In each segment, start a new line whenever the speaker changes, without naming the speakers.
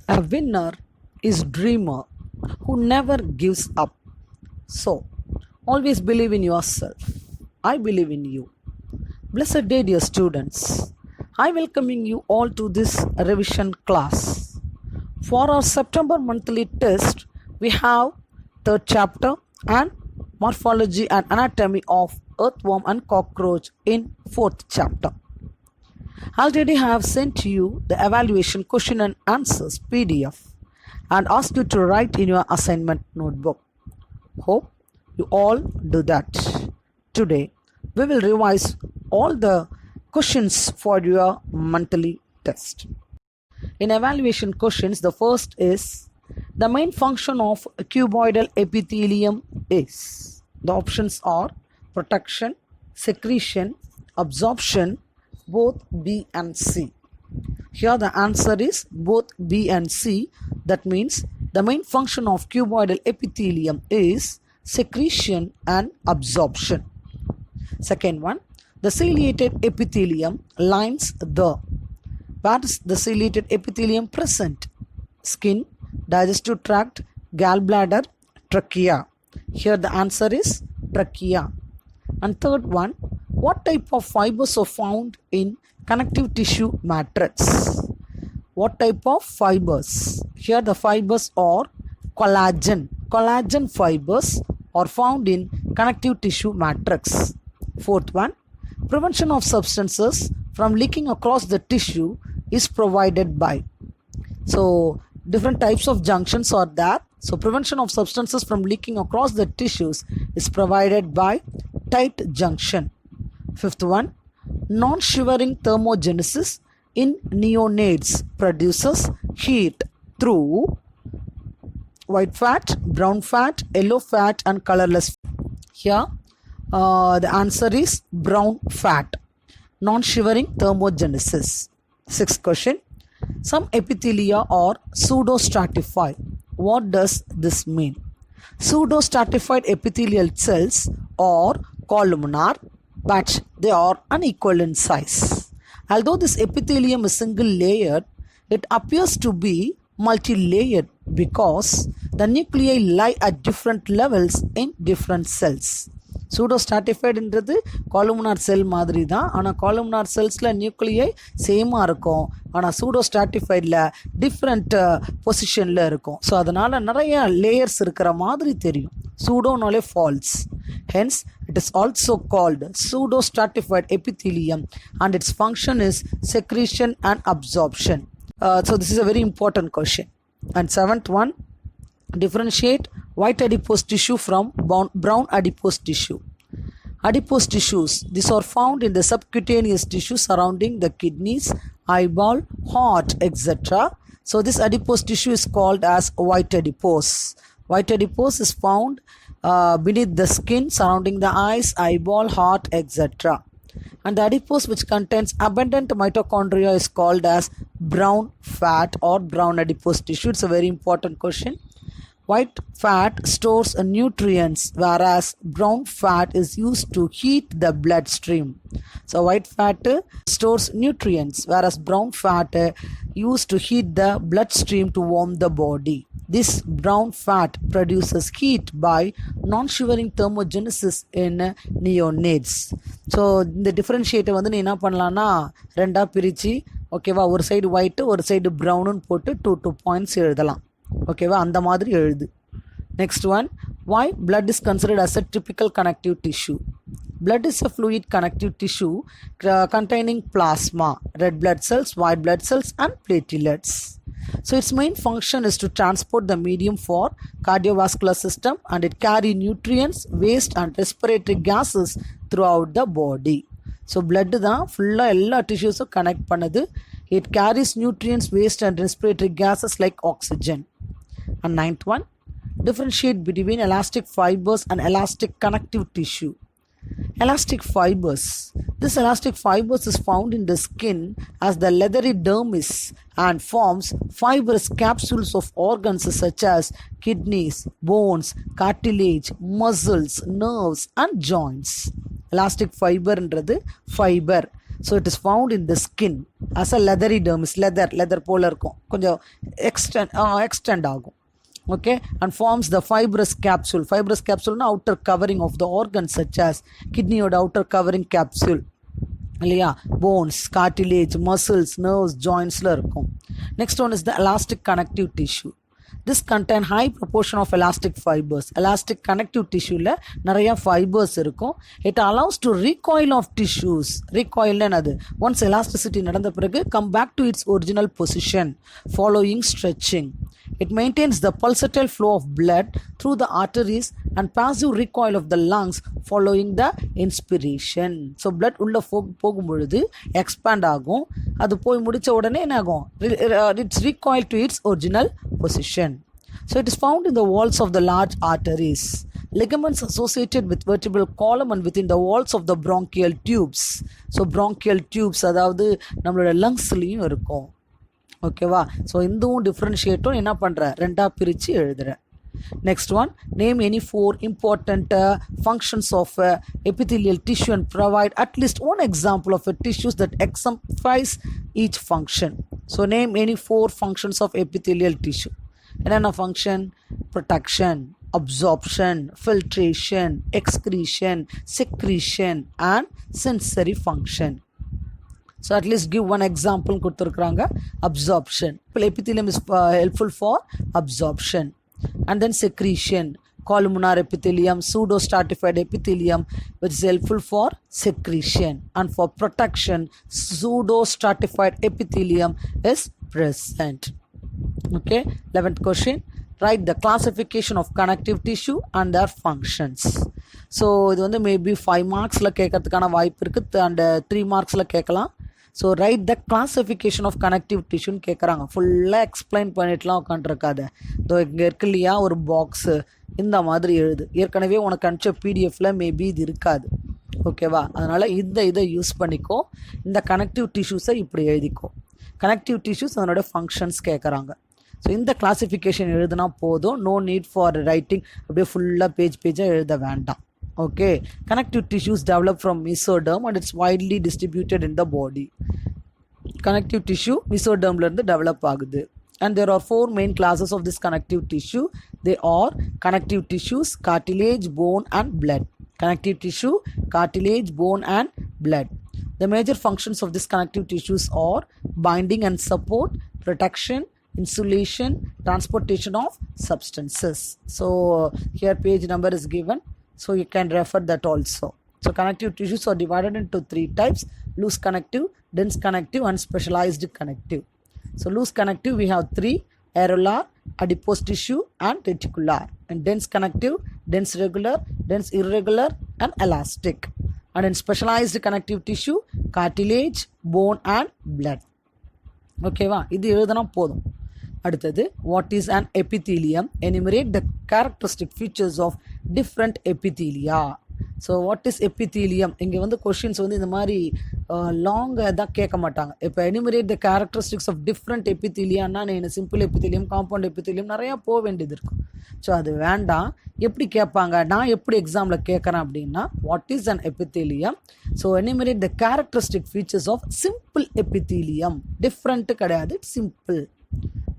A winner is dreamer who never gives up. So, always believe in yourself. I believe in you. Blessed day, dear students. I welcoming you all to this revision class. For our September monthly test, we have third chapter and morphology and anatomy of earthworm and cockroach in fourth chapter. Already I have sent you the evaluation question and answers PDF and asked you to write in your assignment notebook. Hope you all do that. Today we will revise all the questions for your monthly test. In evaluation questions, the first is the main function of cuboidal epithelium is. The options are protection, secretion, absorption, both B and C. Here the answer is both B and C. That means the main function of cuboidal epithelium is secretion and absorption. Second one, the ciliated epithelium lines the. Where is the ciliated epithelium present? Skin, digestive tract, gallbladder, trachea. Here the answer is trachea. And third one, what type of fibers are found in connective tissue matrix? What type of fibers? Here the fibers are collagen. Collagen fibers are found in connective tissue matrix. Fourth one, prevention of substances from leaking across the tissue is provided by. So different types of junctions are there. So prevention of substances from leaking across the tissues is provided by tight junction. Fifth one, non-shivering thermogenesis in neonates produces heat through white fat, brown fat, yellow fat and colorless. Here the answer is brown fat. Non-shivering thermogenesis. Sixth question, some epithelia are pseudostratified. What does this mean? Pseudostratified epithelial cells are columnar, but they are unequal in size. Although this epithelium is single layered, it appears to be multi-layered because the nuclei lie at different levels in different cells. Pseudostratified என்றது columnar cell மாதிரி தான். ஆனால் columnar cellsல nuclei சேமாக இருக்கும். ஆனால் pseudostratifiedல different பொசிஷனில் இருக்கும். So அதனால் நிறைய லேயர்ஸ் இருக்கிற மாதிரி தெரியும். Pseudoனாலே false. Hence, it is also called pseudostratified epithelium and its function is secretion and absorption. So this is a very important question. And seventh one, differentiate white adipose tissue from brown adipose tissue. Adipose tissues, these are found in the subcutaneous tissue surrounding the kidneys, eyeball, heart, etc. So this adipose tissue is called as white adipose. White adipose is found beneath the skin surrounding the eyes, eyeball, heart, etc. And the adipose which contains abundant mitochondria is called as brown fat or brown adipose tissue. It's a very important question. White fat stores nutrients, whereas brown fat is used to heat the bloodstream. So white fat stores nutrients, whereas brown fat used to heat the bloodstream to warm the body. This brown fat produces heat by non-shivering thermogenesis in neonates. So இந்த differentiator வந்து நீ என்ன பண்ணலான்னா ரெண்டா பிரித்து ஓகேவா, ஒரு side white ஒரு சைடு ப்ரௌனுன்னு போட்டு 2 points எழுதலாம். ஓகேவா, அந்த மாதிரி எழுது. Next one, why blood is considered as a typical connective tissue? Blood is a fluid connective tissue containing plasma, red blood cells, white blood cells and platelets. So its main function is to transport the medium for cardiovascular system and it carry nutrients, waste and respiratory gases throughout the body. So blood தான் ஃபுல்லாக எல்லா டிஷ்யூஸும் connect பண்ணுது. It carries nutrients, waste and respiratory gases like oxygen. And ninth one, differentiate between elastic fibers and elastic connective tissue. Elastic fibers. This elastic fibers is found in the skin as the leathery dermis and forms fibrous capsules of organs such as kidneys, bones, cartilage, muscles, nerves and joints. Elastic fiber என்றது fiber. So it is found in the skin as a leathery dermis. Leather போல இருக்கும், கொஞ்சம் extend ஆகும். Okay, and forms the fibrous capsule. Fibrous capsule na outer covering of the organs such as kidney or outer covering capsule இல்லையா, bones, cartilage, muscles, nerves, jointsல இருக்கும். Next one is the elastic connective tissue. This contain high proportion of elastic fibers. Elastic connective tissueல நிறைய fibers இருக்கும். It allows to recoil of tissues. Recoil என்னது, once elasticity நடந்த பிறகு come back to its original position following stretching. It maintains the pulsatile flow of blood through the arteries and passive recoil of the lungs following the inspiration. So blood உள்ள போகும் பொழுது expand ஆகும், அது போய் முடிச்ச உடனே என்ன ஆகும், it's recoil to its original position. So it is found in the walls of the large arteries, ligaments associated with vertebral column and within the walls of the bronchial tubes. So bronchial tubes அதாவது நம்மளோட லங்ஸ்லயும் இருக்கும். ஓகேவா, so இதுவும் டிஃப்ரென்ஷியேட்டும் என்ன பண்ணுற, ரெண்டாக பிரித்து எழுதுகிறேன். Next one, name any 4 important functions of epithelial tissue and provide at least one example of a tissues that exemplifies each function. So name any 4 functions of epithelial tissue. என்னென்ன function? Protection, absorption, filtration, excretion, secretion and sensory function. So at least give one example கொடுத்துருக்குறாங்க. Absorption. Epithelium is helpful for absorption. And then secretion. Columnar epithelium, pseudostratified epithelium, which is helpful for secretion. And for protection, pseudostratified epithelium is present. Okay, 11th question. Write the classification of connective tissue and their functions. So இது வந்து maybe 5 மார்க்ஸில் கேட்கறதுக்கான வாய்ப்பு இருக்குது and 3 மார்க்ஸில் கேட்கலாம். So write the classification of connective டிஷ்யூன்னு கேட்குறாங்க. ஃபுல்லாக explain பண்ணிட்டுலாம் உட்காந்துருக்காத. இதோ இங்கே இருக்கு இல்லையா ஒரு பாக்ஸு, இந்த மாதிரி எழுது. ஏற்கனவே உனக்கு அனுப்பிச்ச பிடிஎஃப்பில் மேபி இது இருக்காது. ஓகேவா, அதனால் இதை யூஸ் பண்ணிக்கோ. இந்த கனெக்டிவ் டிஷ்யூஸை இப்படி எழுதிக்கோ. கனெக்டிவ் டிஷ்யூஸ் அதனோட ஃபங்க்ஷன்ஸ் கேட்குறாங்க. ஸோ இந்த கிளாஸிஃபிகேஷன் எழுதுனா போதும், நோ நீட் ஃபார் ரைட்டிங் அப்படியே ஃபுல்லாக பேஜாக எழுத வேண்டாம். Okay, connective tissues develop from mesoderm and it's widely distributed in the body. Connective tissue mesoderm la irundhu develop ஆகுது. And there are 4 main classes of this connective tissue. They are connective tissues, cartilage, bone and blood. Connective tissue, cartilage, bone and blood. The major functions of this connective tissues are binding and support, protection, insulation, transportation of substances. So here page number is given, so you can refer that also. So connective tissues are divided into 3 types: loose connective, dense connective and specialized connective. So loose connective we have 3: areolar, adipose tissue and reticular. And dense connective, dense regular, dense irregular and elastic. And in specialized connective tissue, cartilage, bone and blood. Okay va, இது எழுதுனா போதும். அடுத்தது, what is an epithelium? Enumerate the characteristic features of different epithelia. So what is epithelium? இங்கே வந்து questions வந்து இந்த மாதிரி லாங்காக தான் கேட்க மாட்டாங்க. இப்போ enumerate the characteristics of different எபித்தீலியான்னா நான் சிம்பிள் எபித்தீலியம், காம்பவுண்ட் எபித்தீலியம் நிறையா போக வேண்டியது இருக்கும். ஸோ அது வேண்டாம். எப்படி கேட்பாங்க, நான் எப்படி எக்ஸாமில் கேட்குறேன் அப்படின்னா, what is an epithelium? So enumerate the characteristic features of simple epithelium. Different கிடையாது, சிம்பிள்.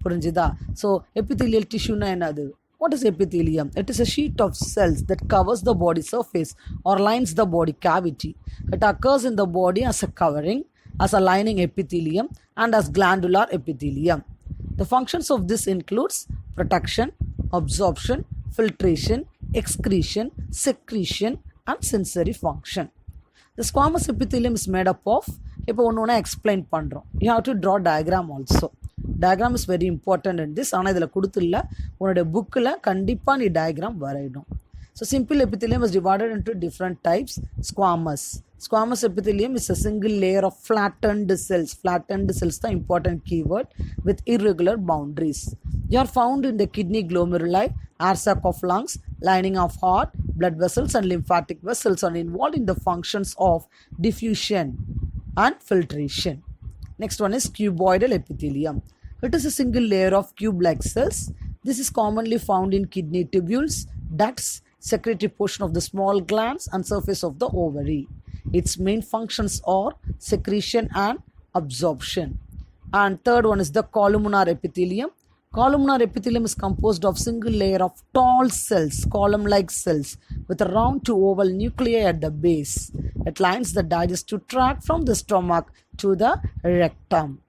புரிஞ்சுதா? ஸோ எபித்தீலியல் டிஷ்யூனா என்னது? What is epithelium? It is a sheet of cells that covers the body surface or lines the body cavity. It occurs in the body as a covering, as a lining epithelium and as glandular epithelium. The functions of this includes protection, absorption, filtration, excretion, secretion and sensory function. The squamous epithelium is made up of, இப்போ ஒன்று explain பண்ணுறோம். You have to draw diagram also. Diagram is very important in this. ஆனால் இதில் கொடுத்துல உன்னோட புக்கில் கண்டிப்பாக நீ diagram வரையணும். So simple epithelium is divided into different types. Squamous. Squamous epithelium is a single layer of flattened cells. Flattened cells the important keyword with irregular boundaries. They are found in the kidney glomeruli, air sac of lungs, lining of heart, blood vessels and lymphatic vessels are involved in the functions of diffusion and filtration. Next one is cuboidal epithelium. It is a single layer of cube-like cells. This is commonly found in kidney tubules, ducts, secretory portion of the small glands and surface of the ovary. Its main functions are secretion and absorption. And third one is the columnar epithelium. Columnar epithelium is composed of single layer of tall cells, column-like cells, with a round to oval nuclei at the base. It lines the digestive tract from the stomach to the rectum.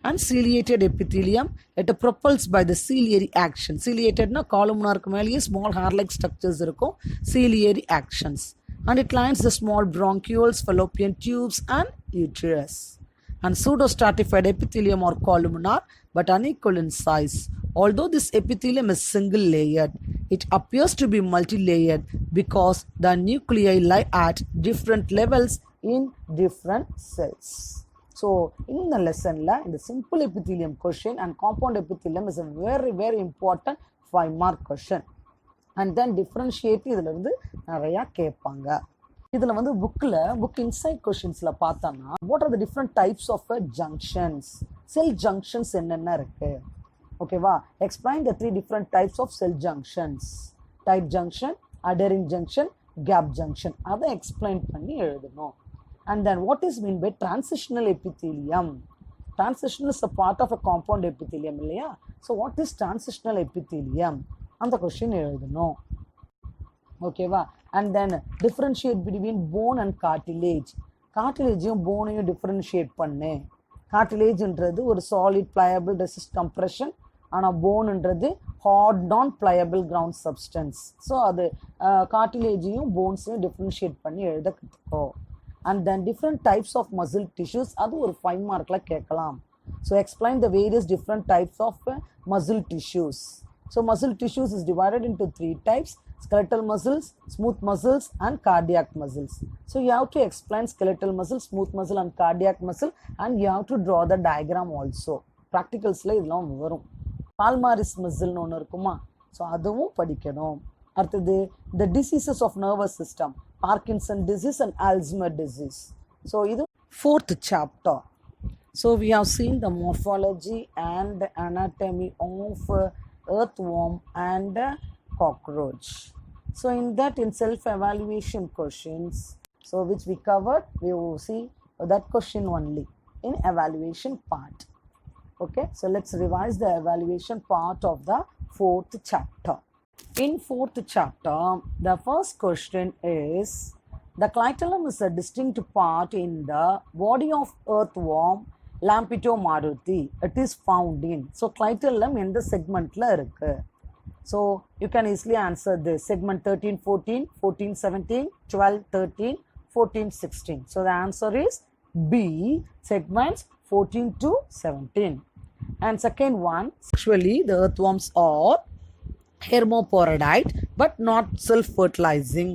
And ciliated epithelium, it propels by the ciliary action. Ciliated na columnar ku small hair-like structures irukkum, ciliary actions. And it lines the small bronchioles, fallopian tubes and uterus. And pseudostratified epithelium or columnar but unequal in size. Although this epithelium is single layered, it appears to be multi-layered because the nuclei lie at different levels in different cells. So, in the lesson, the simple epithelium question and compound epithelium is a very, very important 5-mark question. And then differentiate இதில் இருந்து நிறையா கேட்பாங்க. இதில் வந்து book inside questionsல பார்த்தோம்னா what are the different types of junctions, cell junctions என்னென்ன இருக்கு, ஓகேவா? Explain the 3 different types of cell junctions, tight junction, adhering junction, gap junction. அதை explain பண்ணி எழுதணும். And then what is mean by transitional epithelium? Transitional is a part of a compound epithelium இல்லையா? So what is transitional epithelium? அந்த question எழுதணும், ஓகேவா? And then differentiate between bone and cartilage. கார்டிலேஜையும் போனையும் differentiate பண்ணு. கார்டிலேஜ்ன்றது ஒரு சாலிட் ப்ளையபிள் ரெசிஸ்ட் கம்ப்ரெஷன், ஆனால் போனுன்றது ஹார்ட் நான் ப்ளையபிள் கிரவுண்ட் சப்ஸ்டன்ஸ். ஸோ அது கார்டிலேஜையும் போன்ஸையும் டிஃப்ரென்ஷியேட் பண்ணி எழுத கற்றுக்கோ. And then different types of muscle tissues, அது ஒரு 5 மார்க்கில் கேட்கலாம். So explain the various different types of muscle tissues. So muscle tissues is divided into 3 types: skeletal muscles, smooth muscles and cardiac muscles. So you have to explain skeletal muscle, smooth muscle and cardiac muscle, and you have to draw the diagram also. Practicals la idlam varum. Palmaris muscle nu onu irukuma, so aduvum padikkanum. அடுத்தது the diseases of nervous system, Parkinson disease and Alzheimer disease. So idu 4th chapter. So we have seen the morphology and anatomy of earthworm and cockroach. So in that, in self-evaluation questions, so which we covered, we will see that question only in evaluation part. Okay, so let's revise the evaluation part of the 4th chapter. In 4th chapter, the first question is, the clitellum is a distinct part in the body of earthworm Lampetomaruti. It is found in. So clitellum in the segment la irukku. So you can easily answer this. Segment 13, 14, 14, 17, 12, 13, 14, 16. So the answer is B, segments 14 to 17. And second one, actually the earthworms are hermaphrodite but not self-fertilizing.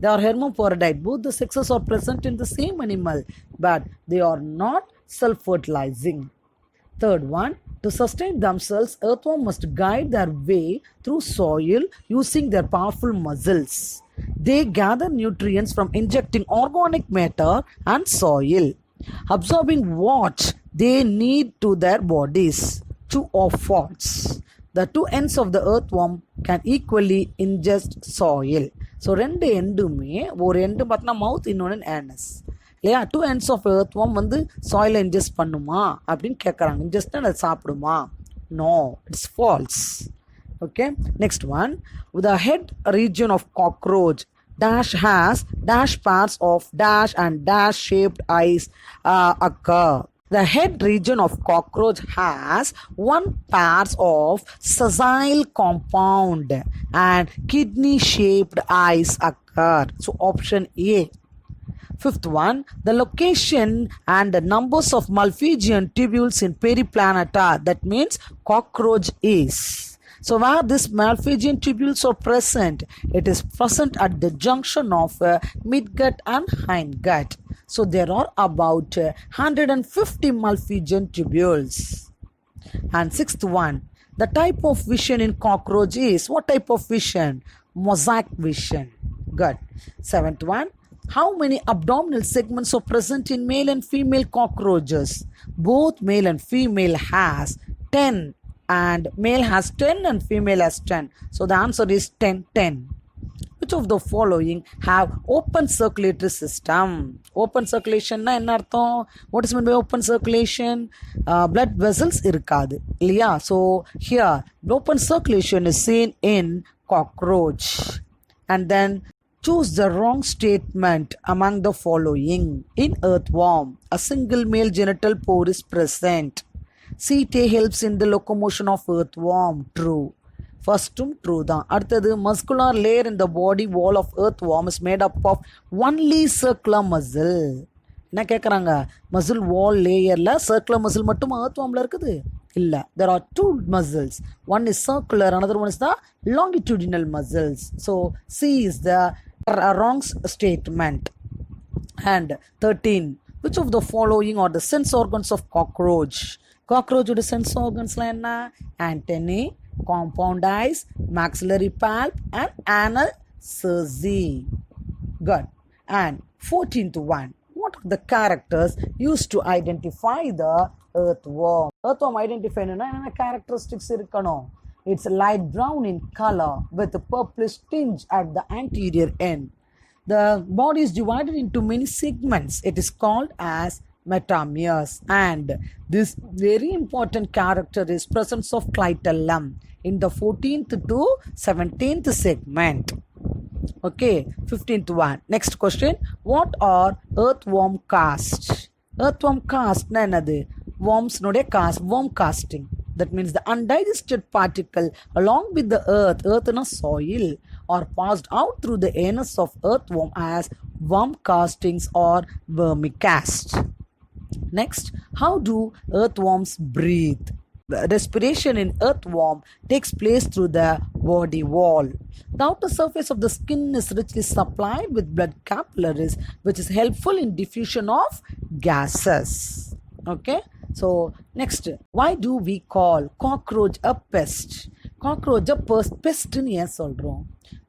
They are hermaphrodite. Both the sexes are present in the same animal, but they are not self-fertilizing. Third one, to sustain themselves, earthworm must guide their way through soil using their powerful muscles. They gather nutrients from injecting organic matter and soil, absorbing what they need to their bodies. Two offwords. The 2 ends of the earthworm can equally ingest soil. So ரெண்டு எண்டுமே, ஒரு end பார்த்தா மவுத், இன்னொன்று anus இல்லையா? 2 ends of earthworm வந்து சாயிலை ingest பண்ணுமா அப்படின்னு கேட்குறாங்க. இன்ஜெஸ்ட்னா அதை சாப்பிடுமா? No, it's false. Okay, next one, the head region of cockroach dash has dash pairs of dash and dash shaped eyes occur. The head region of cockroach has 1 pairs of sessile compound and kidney shaped eyes occur. So option A. Fifth one, the location and the numbers of Malpighian tubules in periplaneta, that means cockroach is. So where these Malpighian tubules are present, it is present at the junction of midgut and hindgut. So there are about 150 Malpighian tubules. And sixth one, the type of vision in cockroach is, what type of vision? Mosaic vision. Good. Seventh one, how many abdominal segments are present in male and female cockroaches? Both male and female has 10, and male has 10 and female has 10. So the answer is 10, 10. which of the following have open circulatory system? Open circulation na enna artham? What is meant by open circulation? Blood vessels irukadu இல்லையா? So here open circulation is seen in cockroach. And then choose the wrong statement among the following. In earthworm, a single male genital pore is present. CT helps in the locomotion of earthworm. True. First true தான். அடுத்தது muscular layer in the body wall of earthworm is made up of only circular muscle. என்ன கேட்குறாங்க? Muscle வால் லேயரில் circular muscle மட்டும் earthwormல இருக்குது இல்லை. There are two muscles. One is circular, another one is the longitudinal muscles. So C is the wrong statement. And 13. Which of the following are the sense organs of cockroach? Cockroach would sense organs என்ன? Antennae, compound eyes, maxillary pulp, and anal cerci. Good. And 14th one. What are the characters used to identify the earthworm? Earthworm identify enna characteristics irukano? It's light brown in color with a purplish tinge at the anterior end. The body is divided into many segments. It is called as metameres. And this very important character is presence of clitellum in the 14th to 17th segment. Okay, 15th one. Next question. What are earthworm casts? Earthworm cast na enadu? Worms node cast, worm casting. That means the undigested particle along with the earth in a soil, are passed out through the anus of earthworm as worm castings or vermicast. Next, how do earthworms breathe? Respiration in earthworm takes place through the body wall. The outer surface of the skin is richly supplied with blood capillaries, which is helpful in diffusion of gases. Okay, so next, why do we call cockroach a pest? Cockroach a pest ni ஏன் சொல்றோம்?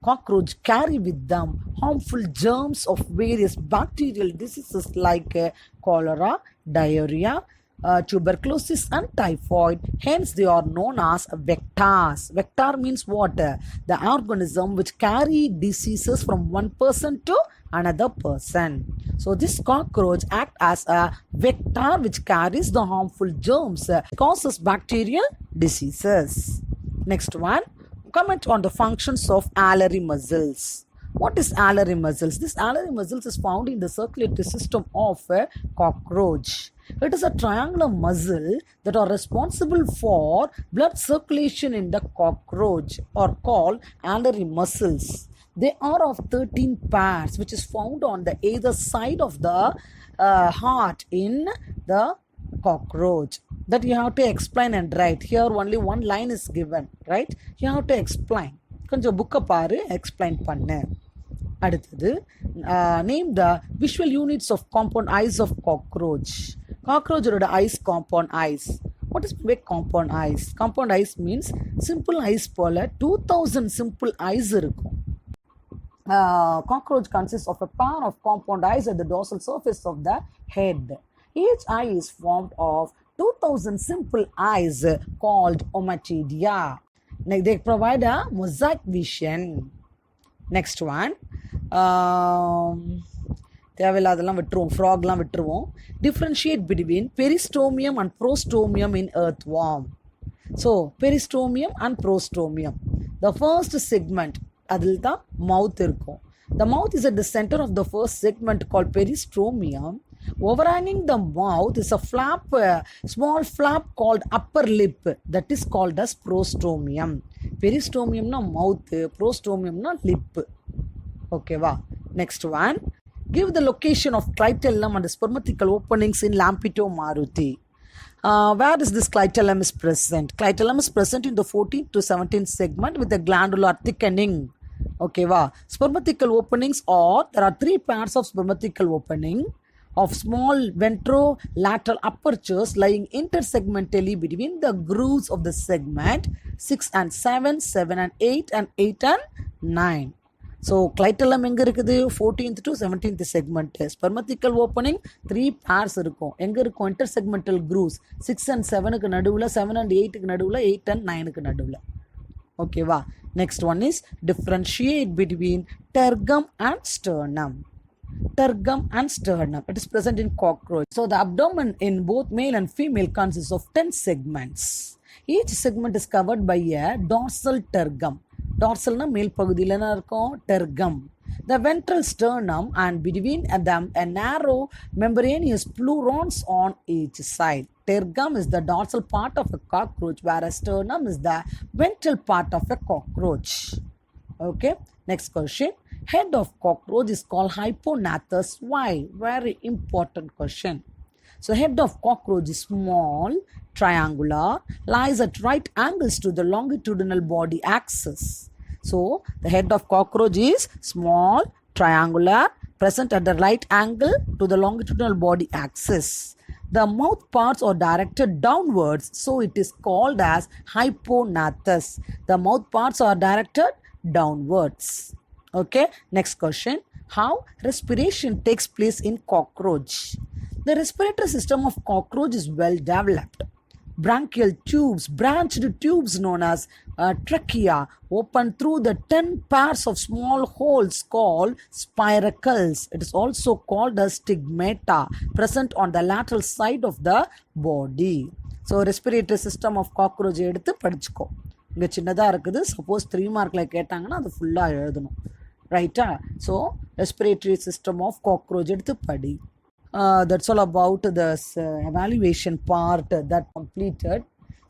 Cockroach carry with them harmful germs of various bacterial diseases like cholera, diarrhea, tuberculosis and typhoid. Hence they are known as vectors. Vector means what? The organism which carry diseases from one person to another person. So this cockroach act as a vector which carries the harmful germs, causes bacterial diseases. Next one, comment on the functions of alary muscles. What is alary muscles? This alary muscles is found in the circulatory system of a cockroach. It is a triangular muscle that are responsible for blood circulation in the cockroach, or called alary muscles. They are of 13 pairs, which is found on the either side of the heart in the cockroach. That you have to explain and write. Here only one line is given, right? You have to explain. கொஞ்சம் புக்கை பாரு, explain பண்ணு. அடுத்தது, name the visual units of compound eyes of cockroach. காக்ரோச்சோட eyes compound eyes. What is by compound eyes? Compound eyes means simple eyes போல் 2000 simple eyes இருக்கும். Cockroach consists of a pair of compound eyes at the dorsal surface of the head. Each eye is formed of 2000 simple eyes called ommatidia. They provide a mosaic vision. Next one. தேவையில்லாதெல்லாம் விட்டுருவோம், ஃப்ராக்லாம் விட்டுருவோம். Differentiate between peristomium and prostomium in earthworm. So, peristomium and prostomium. The first segment, அதில் தான் மவுத் இருக்கும். The mouth is at the center of the first segment called peristomium. Overhanging the mouth is a flap, small flap called upper lip, that is called as prostomium. Peristomium na mouth, prostomium na lip. Okay, va. Next one. Give the location of clitellum and the spermatical openings in Lampito Maruti. Where is this clitellum is present? Clitellum is present in the 14th to 17th segment with the glandular thickening. Okay, va. Spermatical openings are, there are 3 pairs of spermatical opening of small ventrolateral apertures lying intersegmentally between the grooves of the segment 6 and 7, 7 and 8, and 8 and 9. So, clitellum எங்க இருக்குது? 14th to 17th segment. Spermatical opening 3 pairs இருக்கும். எங்க இருக்கும்? Intersegmental grooves 6 and 7க்கு நடுவில், 7 and 8க்கு நடுவில், 8 and 9க்கு நடுவில். Okay, va. Next one is differentiate between tergum and sternum. Tergum and sternum. It is present in cockroach. So the abdomen in both male and female consists of 10 segments. Each segment is covered by a dorsal tergum. Dorsal na male pagudila na irukum tergum. The ventral sternum and between them a narrow membranous pleurons on each side. Tergum is the dorsal part of a cockroach, whereas sternum is the ventral part of a cockroach. Okay, next question. Head of cockroach is called hypognathus. Why? Very important question. So head of cockroach is small, triangular, lies at right angles to the longitudinal body axis. So the head of cockroach is small, triangular, present at the right angle to the longitudinal body axis. The mouth parts are directed downwards, so it is called as hypognathus. The mouth parts are directed downwards. Okay, next question. How respiration takes place in cockroach? The respiratory system of cockroach is well developed. Branchial tubes, branched tubes known as trachea, open through the 10 pairs of small holes called spiracles. It is also called as stigmata, present on the lateral side of the body. So respiratory system of cockroach எடுத்து படிச்சுக்கோ. இங்கே சின்னதாக இருக்குது. Suppose 3 மார்க்கில் கேட்டாங்கன்னா அது ஃபுல்லாக எழுதணும். ரைட்டா? So respiratory system of cockroach எடுத்து படி. That's all about this evaluation part that completed.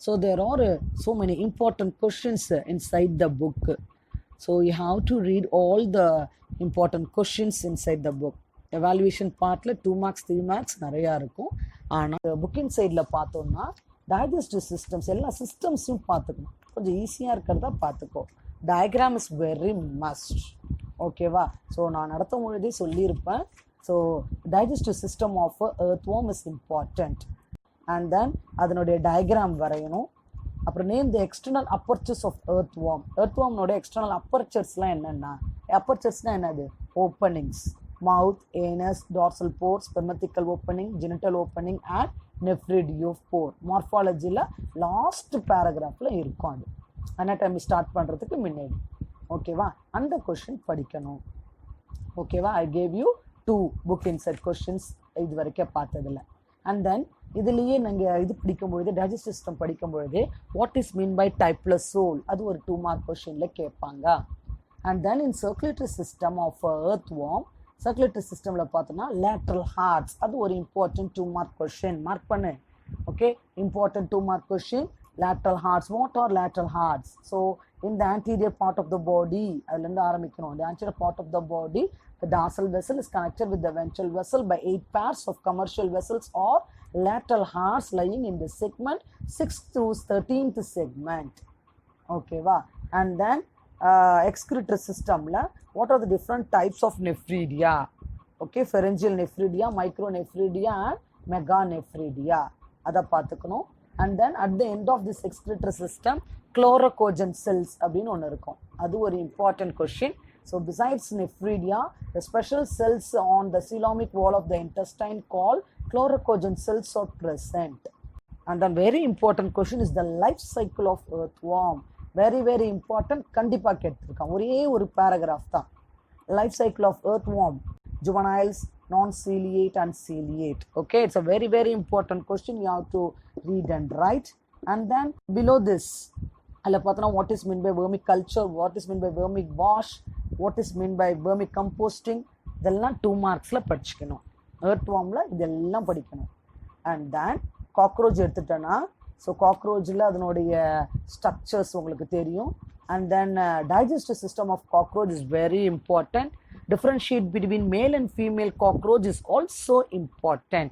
So there are so many important questions inside the book. So you have to read all the important questions inside the book. Evaluation partல 2 marks 3 marks நிறையா இருக்கும். ஆனால் புக்கின் சைடில் பார்த்தோம்னா digestive systems எல்லா சிஸ்டம்ஸையும் பார்த்துக்கணும். கொஞ்சம் ஈஸியாக இருக்கிறதா பார்த்துக்கோ. Diagram is very must. ஓகேவா? ஸோ நான் நடத்தும் பொழுதே சொல்லியிருப்பேன். So digestive system of earthworm is important. And then அதனுடைய டயக்ராம் வரையணும். அப்புறம் name the external apertures of earthworm. earthwormனோட எக்ஸ்டர்னல் அப்பர்ச்சர்ஸ்லாம் என்னென்னா, அப்பர்ச்சர்ஸ்னால் என்னது? Openings, mouth, anus, dorsal pore, spermathecal opening, genital opening and nephridiopore. மார்ஃபாலஜியில் லாஸ்ட் பேராகிராஃபில் இருக்கும். அது அனாட்டமி ஸ்டார்ட் பண்ணுறதுக்கு முன்னாடி. ஓகேவா? அந்த கொஷின் படிக்கணும். ஓகேவா? I gave you 2 book inside questions இது வரைக்கும் பார்த்ததில்ல. அண்ட் தென் இதுலேயே நாங்கள் இது படிக்கும்பொழுது டைஜஸ்டிவ் சிஸ்டம் படிக்கும்பொழுது what is mean by typhlosole, அது ஒரு 2 மார்க் கொஷினில் கேட்பாங்க. And then in circulatory system of earthworm, circulatory சிஸ்டமில் பார்த்தோன்னா லேட்ரல் ஹார்ட்ஸ், அது ஒரு இம்பார்ட்டன்ட் 2 மார்க் கொஷின். மார்க் பண்ணு. Okay, important 2 mark question. lateral hearts. What are lateral hearts? So in the anterior part of the body, the anterior part of the body, the dorsal vessel is connected with the ventral vessel by 8 pairs of commercial vessels or lateral hearts lying in the segment 6th to 13th segment. Okay, va? And then excretory system la, what are the different types of nephridia? Okay, pharyngeal nephridia, micronephridia and meganephridia. Adha paathukanum. And then at the end of this excretory system, chlorocogen cells அப்படின்னு ஒன்று இருக்கும். அது ஒரு important question. So besides nephridia, the special cells on the coelomic wall of the intestine called chlorocogen cells are present. And then very important question is the life cycle of earthworm. Very very important. கண்டிப்பாக கேட்டிருக்கான். ஒரே ஒரு paragraph தான். Life cycle of earthworm. Juveniles, non-ciliate and ciliate. Okay, it's a very very important question. You have to read and write. And then below this, what is meant by vermiculture, what is meant by vermiwash, what is meant by vermicomposting, இதெல்லாம் 2 மார்க்ஸில் படிச்சுக்கணும். earthwormல இதெல்லாம் படிக்கணும். And then cockroach எடுத்துட்டேன்னா, so cockroachல அதனுடைய structures உங்களுக்கு தெரியும். And then digestive system of cockroach is very important. Differentiate between male and female cockroach is also important.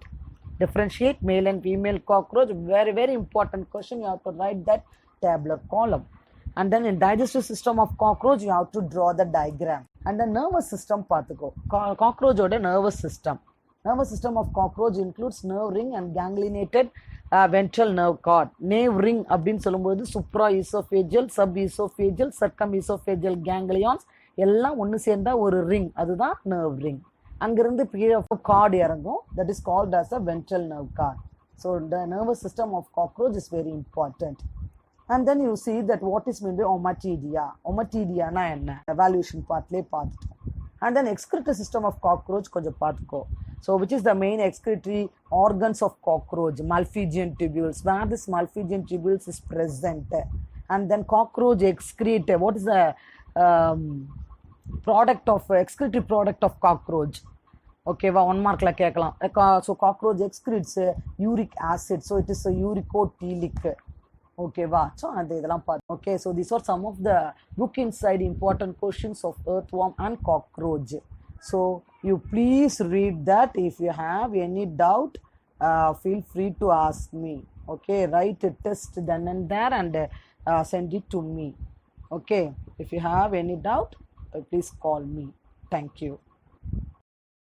Differentiate male and female cockroach, very very important question. You have to write that tabular column. And then in digestive system of cockroach, you have to draw the diagram. And the nervous system பார்த்துக்கோ. cockroach ஓட nervous system. Nervous system of cockroach includes nerve ring and ganglionated ventral nerve cord. Nerve ring அப்படின்னு சொல்லும்போது supraesophageal, subesophageal, circumesophageal ganglions எல்லாம் ஒன்று சேர்ந்தா ஒரு ring, அதுதான் nerve ring. அங்கிருந்து கார்டு இறங்கும், that is called as a ventral nerve cord. So the nervous system of cockroach is very important. And then you see that what is meant by omatidia. Omatidia na enna evaluation partly பார்த்துட்டோம். And then excretory system of cockroach கொஞ்சம் பார்த்துக்கோ. So which is the main excretory organs of cockroach? Malpighian tubules. Where this Malpighian tubules is present. And then cockroach excrete. What is the product of excretory product of cockroach? ஓகேவா, 1 மார்க்கில் கேட்கலாம். So cockroach excretes uric acid, so it is uricotelic. ஓகேவா, so அந்த இதெல்லாம் பார்த்து. Okay, so these are some of the book inside important questions of earthworm and cockroach. So you please read that. If you have any doubt, feel free to ask me. Okay, write a test then and there and send it to me. Okay, if you have any doubt, please call me. Thank you.